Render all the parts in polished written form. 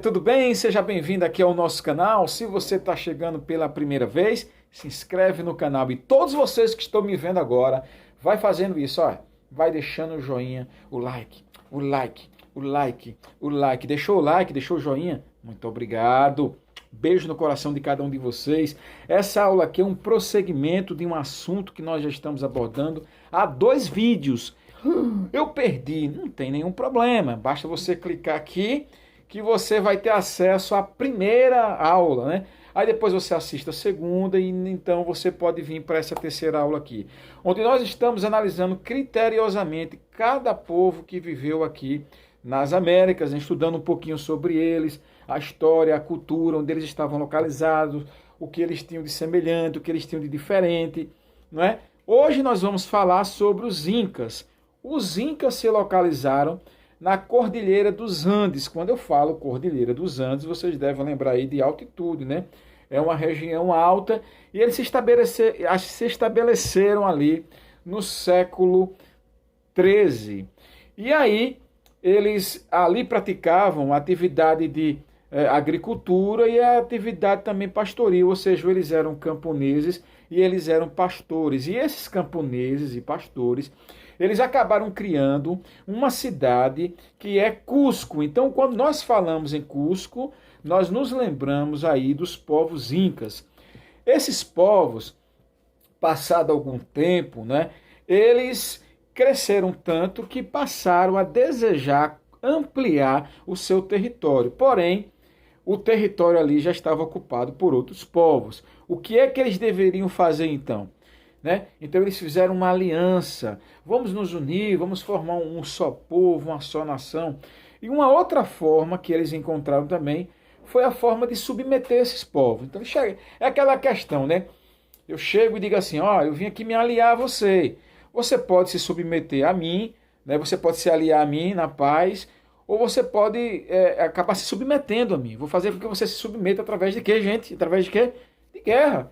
Tudo bem? Seja bem-vindo aqui ao nosso canal. Se você está chegando pela primeira vez, se inscreve no canal. E todos vocês que estão me vendo agora, vai fazendo isso, ó. Vai deixando o joinha, o like, o like, o like, o like. Deixou o like, deixou o joinha? Muito obrigado. Beijo no coração de cada um de vocês. Essa aula aqui é um prosseguimento de um assunto que nós já estamos abordando há 2 vídeos. Eu perdi, não tem nenhum problema. Basta você clicar aqui que você vai ter acesso à primeira aula, né? Aí depois você assiste a segunda e então você pode vir para essa terceira aula aqui, onde nós estamos analisando criteriosamente cada povo que viveu aqui nas Américas, né? Estudando um pouquinho sobre eles, a história, a cultura, onde eles estavam localizados, o que eles tinham de semelhante, o que eles tinham de diferente, não é? Hoje nós vamos falar sobre os Incas. Os Incas se localizaram na Cordilheira dos Andes. Quando eu falo Cordilheira dos Andes, vocês devem lembrar aí de altitude, né? É uma região alta e eles se estabeleceram ali no século XIII. E aí eles ali praticavam atividade de agricultura e a atividade também pastoril, ou seja, eles eram camponeses e eles eram pastores. E esses camponeses e pastores, eles acabaram criando uma cidade que é Cusco. Então, quando nós falamos em Cusco, nós nos lembramos aí dos povos incas. Esses povos, passado algum tempo, né, eles cresceram tanto que passaram a desejar ampliar o seu território. Porém, o território ali já estava ocupado por outros povos. O que é que eles deveriam fazer então? Né? Então eles fizeram uma aliança, vamos nos unir, vamos formar um só povo, uma só nação. E uma outra forma que eles encontraram também foi a forma de submeter esses povos. Então é aquela questão, né? Eu chego e digo assim, ó, eu vim aqui me aliar a você. Você pode se submeter a mim, né? Você pode se aliar a mim na paz, ou você pode acabar se submetendo a mim. Vou fazer com que você se submeta através de quê, gente? Através de quê? De guerra.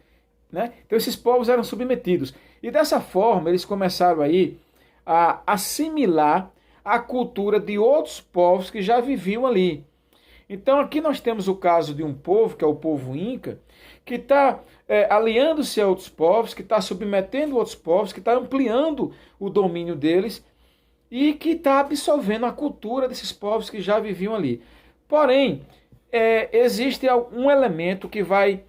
Né? Então esses povos eram submetidos. E dessa forma eles começaram aí a assimilar a cultura de outros povos que já viviam ali. Então aqui nós temos o caso de um povo, que é o povo Inca, que está aliando-se a outros povos, que está submetendo outros povos, que está ampliando o domínio deles e que está absorvendo a cultura desses povos que já viviam ali. Porém, existe um elemento que vai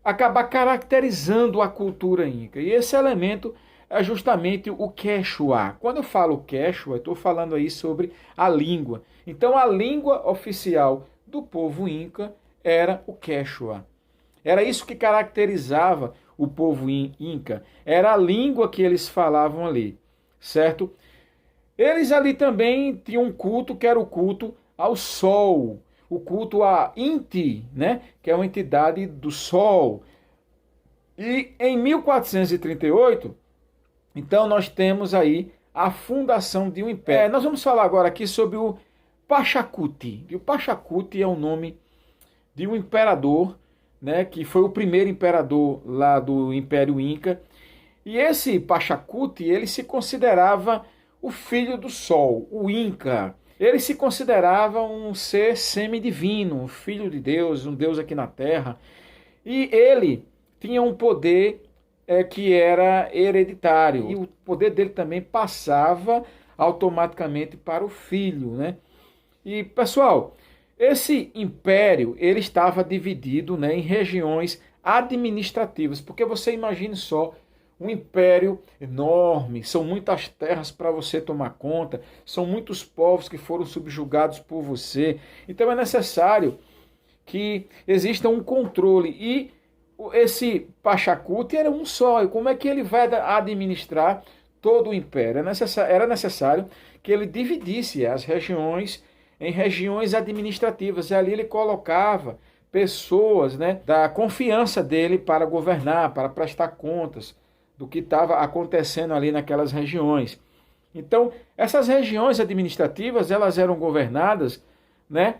acabar caracterizando a cultura inca. E esse elemento é justamente o Quechua. Quando eu falo Quechua, eu estou falando aí sobre a língua. Então, a língua oficial do povo inca era o Quechua. Era isso que caracterizava o povo inca. Era a língua que eles falavam ali, certo? Eles ali também tinham um culto que era o culto ao sol, o culto a Inti, né, que é uma entidade do Sol. E em 1438, então nós temos aí a fundação de um império. Nós vamos falar agora aqui sobre o Pachacuti. E o Pachacuti é o nome de um imperador, né, que foi o primeiro imperador lá do Império Inca. E esse Pachacuti, ele se considerava o filho do Sol, o Inca. Ele se considerava um ser semidivino, um filho de Deus, um Deus aqui na Terra. E ele tinha um poder que era hereditário. E o poder dele também passava automaticamente para o filho, né? E, pessoal, esse império ele estava dividido, né, em regiões administrativas. Porque você imagine só, um império enorme, são muitas terras para você tomar conta, são muitos povos que foram subjugados por você. Então é necessário que exista um controle. E esse Pachacuti era um só. E como é que ele vai administrar todo o império? Era necessário que ele dividisse as regiões em regiões administrativas. E ali ele colocava pessoas, né, da confiança dele para governar, para prestar contas do que estava acontecendo ali naquelas regiões. Então, essas regiões administrativas, elas eram governadas, né,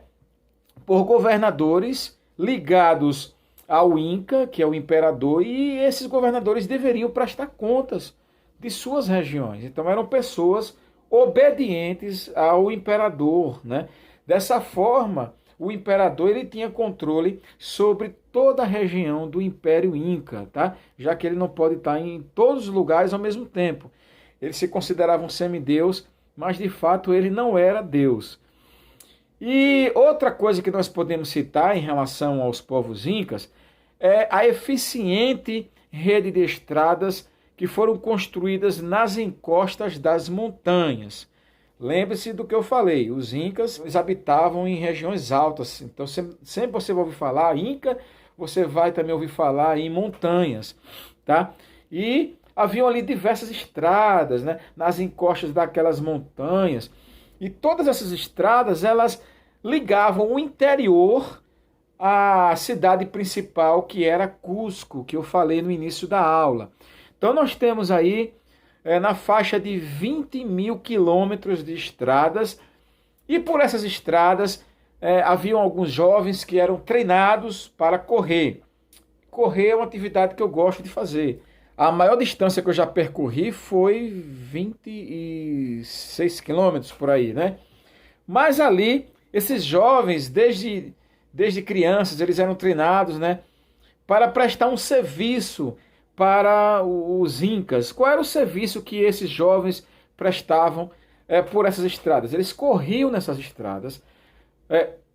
por governadores ligados ao Inca, que é o imperador, e esses governadores deveriam prestar contas de suas regiões. Então, eram pessoas obedientes ao imperador, né? Dessa forma, o imperador ele tinha controle sobre toda a região do Império Inca, tá? Já que ele não pode estar em todos os lugares ao mesmo tempo. Ele se considerava um semideus, mas de fato ele não era Deus. E outra coisa que nós podemos citar em relação aos povos incas é a eficiente rede de estradas que foram construídas nas encostas das montanhas. Lembre-se do que eu falei, os incas eles habitavam em regiões altas, então sempre você vai ouvir falar Inca, você vai também ouvir falar em montanhas, tá? E haviam ali diversas estradas, né, nas encostas daquelas montanhas, e todas essas estradas elas ligavam o interior à cidade principal, que era Cusco, que eu falei no início da aula. Então nós temos aí na faixa de 20 mil quilômetros de estradas, e por essas estradas haviam alguns jovens que eram treinados para correr. Correr é uma atividade que eu gosto de fazer. A maior distância que eu já percorri foi 26 quilômetros por aí, né? Mas ali, esses jovens, desde crianças, eles eram treinados, né, para prestar um serviço para os incas. Qual era o serviço que esses jovens prestavam por essas estradas? Eles corriam nessas estradas,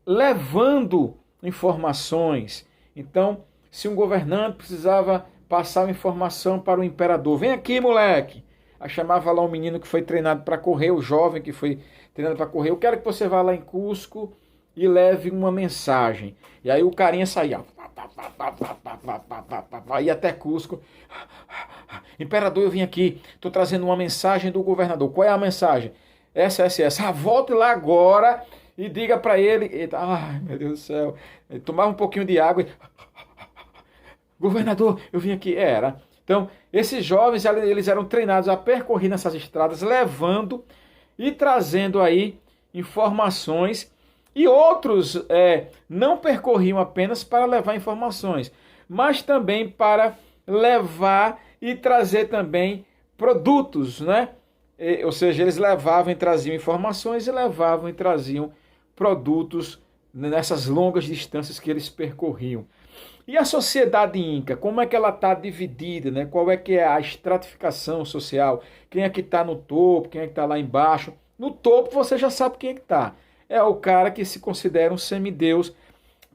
levando informações. Então, se um governante precisava passar uma informação para o imperador, vem aqui, moleque. Aí chamava lá um menino que foi treinado para correr, o jovem que foi treinado para correr. Eu quero que você vá lá em Cusco e leve uma mensagem. E aí o carinha saía, ia até Cusco. Imperador, eu vim aqui, estou trazendo uma mensagem do governador. Qual é a mensagem? Essa. Volte lá agora e diga para ele. Ai, meu Deus do céu. Ele tomava um pouquinho de água e... Governador, eu vim aqui. Era. Então, esses jovens, eles eram treinados a percorrer nessas estradas, levando e trazendo aí informações. E outros não percorriam apenas para levar informações, mas também para levar e trazer também produtos, né? Ou seja, eles levavam e traziam informações e levavam e traziam produtos nessas longas distâncias que eles percorriam. E a sociedade inca, como é que ela está dividida, né? Qual é que é a estratificação social? Quem é que está no topo, quem é que está lá embaixo? No topo você já sabe quem é que está. É o cara que se considera um semideus,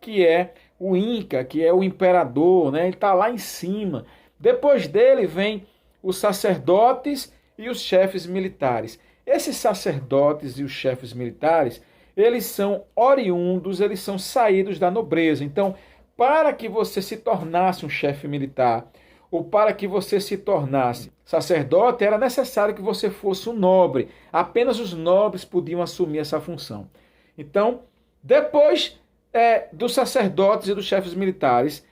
que é o Inca, que é o imperador, né? Ele está lá em cima. Depois dele vem os sacerdotes e os chefes militares. Esses sacerdotes e os chefes militares, eles são oriundos, eles são saídos da nobreza. Então, para que você se tornasse um chefe militar, ou para que você se tornasse sacerdote, era necessário que você fosse um nobre. Apenas os nobres podiam assumir essa função. Então, depois dos sacerdotes e dos chefes militares,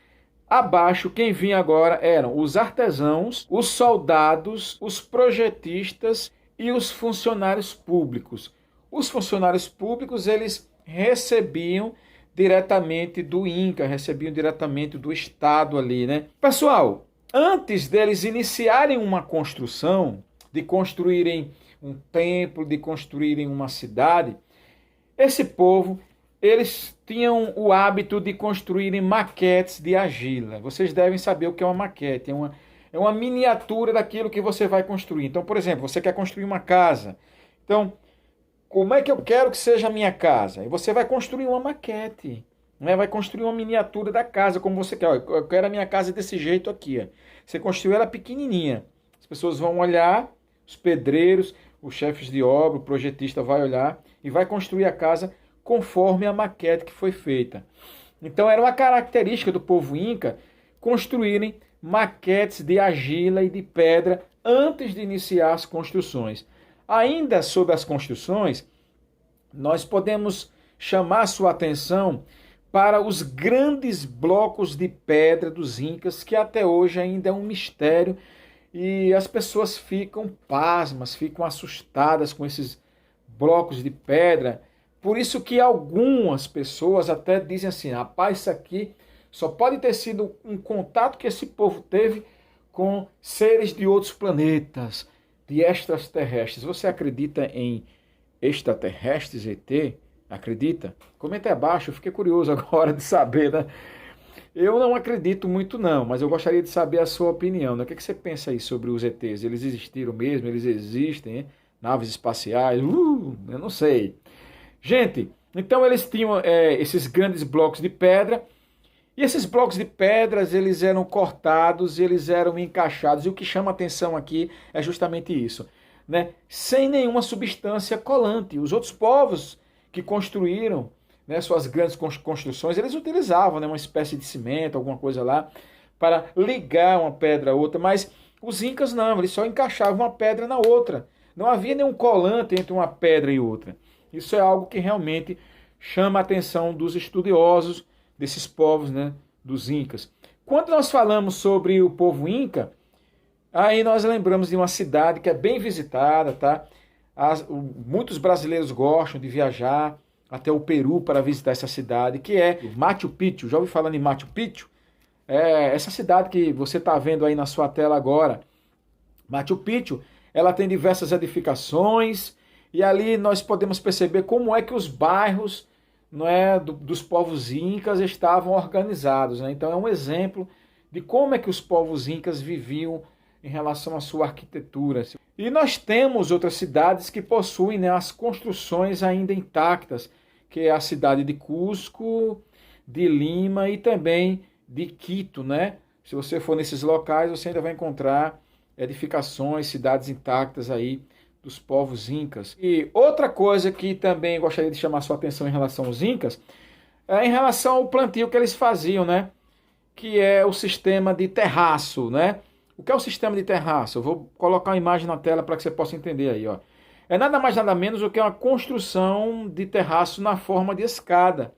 abaixo, quem vinha agora eram os artesãos, os soldados, os projetistas e os funcionários públicos. Os funcionários públicos, eles recebiam diretamente do Inca, recebiam diretamente do Estado ali, né? Pessoal, antes deles iniciarem uma construção, de construírem um templo, de construírem uma cidade, esse povo, eles tinham o hábito de construírem maquetes de argila. Vocês devem saber o que é uma maquete, é uma miniatura daquilo que você vai construir. Então, por exemplo, você quer construir uma casa. Então, como é que eu quero que seja a minha casa? E você vai construir uma maquete, né? Vai construir uma miniatura da casa, como você quer. Eu quero a minha casa desse jeito aqui. Ó. Você construiu ela pequenininha. As pessoas vão olhar, os pedreiros, os chefes de obra, o projetista vai olhar e vai construir a casa conforme a maquete que foi feita. Então era uma característica do povo Inca construírem maquetes de argila e de pedra antes de iniciar as construções. Ainda sobre as construções, nós podemos chamar sua atenção para os grandes blocos de pedra dos Incas, que até hoje ainda é um mistério, e as pessoas ficam pasmas, ficam assustadas com esses blocos de pedra. Por isso que algumas pessoas até dizem assim, rapaz, isso aqui só pode ter sido um contato que esse povo teve com seres de outros planetas, de extraterrestres. Você acredita em extraterrestres, ET? Acredita? Comenta aí abaixo, eu fiquei curioso agora de saber, né? Eu não acredito muito não, mas eu gostaria de saber a sua opinião, né? O que é que você pensa aí sobre os ETs? Eles existiram mesmo? Eles existem, hein? Naves espaciais? Eu não sei. Gente, então eles tinham esses grandes blocos de pedra, e esses blocos de pedras, eles eram cortados, eles eram encaixados, e o que chama atenção aqui é justamente isso, né? Sem nenhuma substância colante. Os outros povos que construíram, né, suas grandes construções, eles utilizavam, né, uma espécie de cimento, alguma coisa lá, para ligar uma pedra a outra, mas os incas não, eles só encaixavam uma pedra na outra. Não havia nenhum colante entre uma pedra e outra. Isso é algo que realmente chama a atenção dos estudiosos desses povos, né, dos incas. Quando nós falamos sobre o povo inca, aí nós lembramos de uma cidade que é bem visitada, tá? Muitos brasileiros gostam de viajar até o Peru para visitar essa cidade, que é Machu Picchu. Já ouviu falar em Machu Picchu? É essa cidade que você está vendo aí na sua tela agora. Machu Picchu, ela tem diversas edificações, e ali nós podemos perceber como é que os bairros, não é, dos povos incas estavam organizados, né? Então é um exemplo de como é que os povos incas viviam em relação à sua arquitetura. E nós temos outras cidades que possuem, né, as construções ainda intactas, que é a cidade de Cusco, de Lima e também de Quito, né? Se você for nesses locais, você ainda vai encontrar edificações, cidades intactas aí dos povos incas. E outra coisa que também gostaria de chamar sua atenção em relação aos incas é em relação ao plantio que eles faziam, né? Que é o sistema de terraço, né? O que é o sistema de terraço? Eu vou colocar uma imagem na tela para que você possa entender aí, ó. É nada mais nada menos do que uma construção de terraço na forma de escada.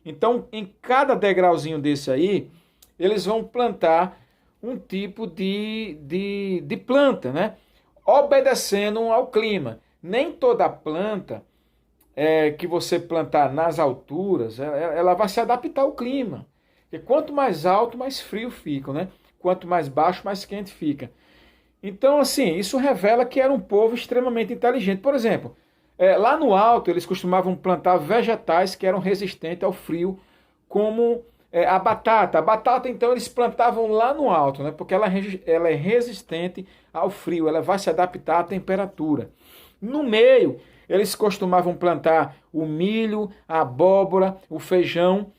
Então, em cada degrauzinho desse aí, eles vão plantar um tipo de planta, né? Obedecendo ao clima. Nem toda planta que você plantar nas alturas, ela vai se adaptar ao clima. Porque quanto mais alto, mais frio fica, né? Quanto mais baixo, mais quente fica. Então, assim, isso revela que era um povo extremamente inteligente. Por exemplo, lá no alto, eles costumavam plantar vegetais que eram resistentes ao frio, como a batata. A batata, então, eles plantavam lá no alto, né? Porque ela é resistente ao frio, ela vai se adaptar à temperatura. No meio, eles costumavam plantar o milho, a abóbora, o feijão.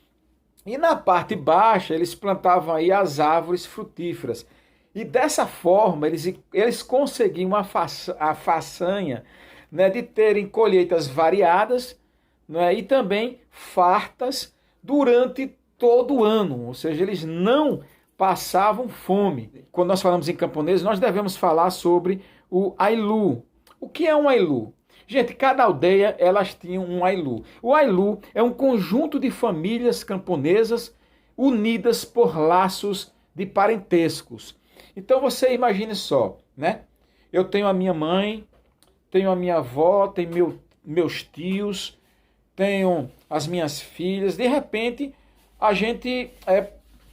E na parte baixa, eles plantavam aí as árvores frutíferas. E dessa forma, eles conseguiam a façanha, né, de terem colheitas variadas, né, e também fartas durante todo o ano. Ou seja, eles não passavam fome. Quando nós falamos em camponês, nós devemos falar sobre o Ailu. O que é um Ailu? Gente, cada aldeia, elas tinham um Ailu. O Ailu é um conjunto de famílias camponesas unidas por laços de parentescos. Então você imagine só, né? Eu tenho a minha mãe, tenho a minha avó, tenho meus tios, tenho as minhas filhas. De repente, a gente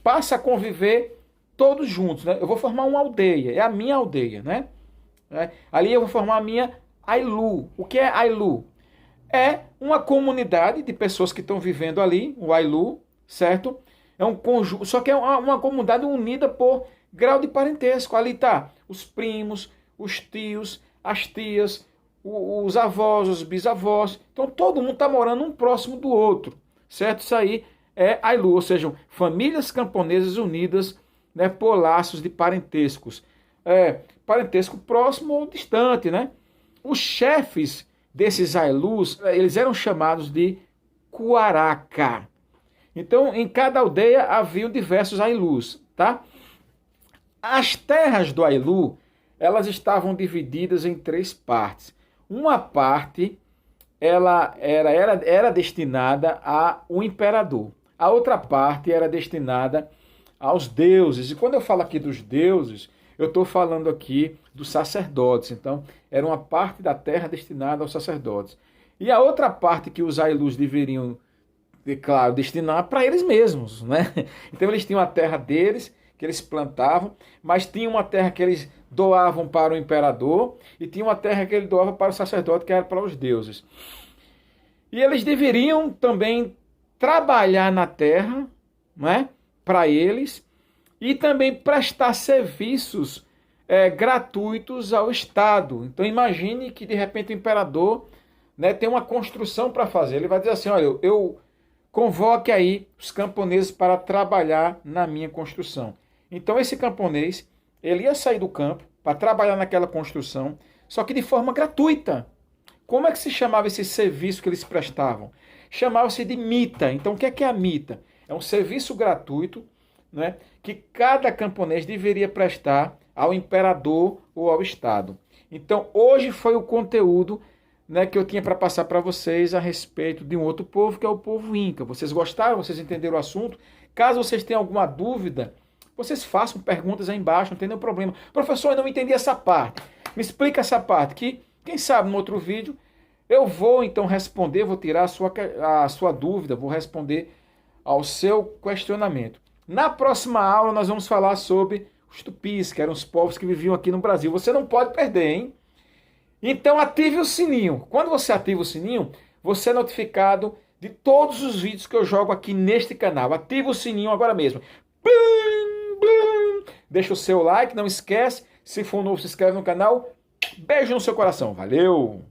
passa a conviver todos juntos, né? Eu vou formar uma aldeia, é a minha aldeia, né? Ali eu vou formar a minha Ailu. O que é Ailu? É uma comunidade de pessoas que estão vivendo ali, o Ailu, certo? É um conjunto, só que é uma comunidade unida por grau de parentesco. Ali tá os primos, os tios, as tias, os avós, os bisavós. Então todo mundo está morando um próximo do outro, certo? Isso aí é Ailu, ou seja, famílias camponesas unidas, né, por laços de parentescos. Parentesco próximo ou distante, né? Os chefes desses Ailus, eles eram chamados de Cuaraca. Então, em cada aldeia haviam diversos Ailus, tá? As terras do Ailu, elas estavam divididas em 3 partes. Uma parte, ela era destinada ao imperador. A outra parte era destinada aos deuses. E quando eu falo aqui dos deuses, eu estou falando aqui dos sacerdotes. Então, era uma parte da terra destinada aos sacerdotes. E a outra parte que os Ailus deveriam, claro, destinar para eles mesmos, né? Então, eles tinham a terra deles, que eles plantavam, mas tinha uma terra que eles doavam para o imperador e tinha uma terra que ele doava para o sacerdote, que era para os deuses. E eles deveriam também trabalhar na terra, né, para eles, e também prestar serviços gratuitos ao Estado. Então imagine que de repente o imperador, né, tem uma construção para fazer. Ele vai dizer assim, olha, eu convoque aí os camponeses para trabalhar na minha construção. Então esse camponês, ele ia sair do campo para trabalhar naquela construção, só que de forma gratuita. Como é que se chamava esse serviço que eles prestavam? Chamava-se de mita. Então o que é a mita? É um serviço gratuito, né, que cada camponês deveria prestar ao imperador ou ao Estado. Então hoje foi o conteúdo, né, que eu tinha para passar para vocês a respeito de um outro povo, que é o povo Inca. Vocês gostaram? Vocês entenderam o assunto? Caso vocês tenham alguma dúvida, vocês façam perguntas aí embaixo, não tem nenhum problema. Professor, eu não entendi essa parte. Me explica essa parte, que quem sabe no outro vídeo eu vou então responder, vou tirar a sua dúvida, vou responder ao seu questionamento. Na próxima aula nós vamos falar sobre os tupis, que eram os povos que viviam aqui no Brasil. Você não pode perder, hein? Então ative o sininho. Quando você ativa o sininho, você é notificado de todos os vídeos que eu jogo aqui neste canal. Ative o sininho agora mesmo. Blim, blim. Deixa o seu like, não esquece. Se for novo, se inscreve no canal. Beijo no seu coração. Valeu!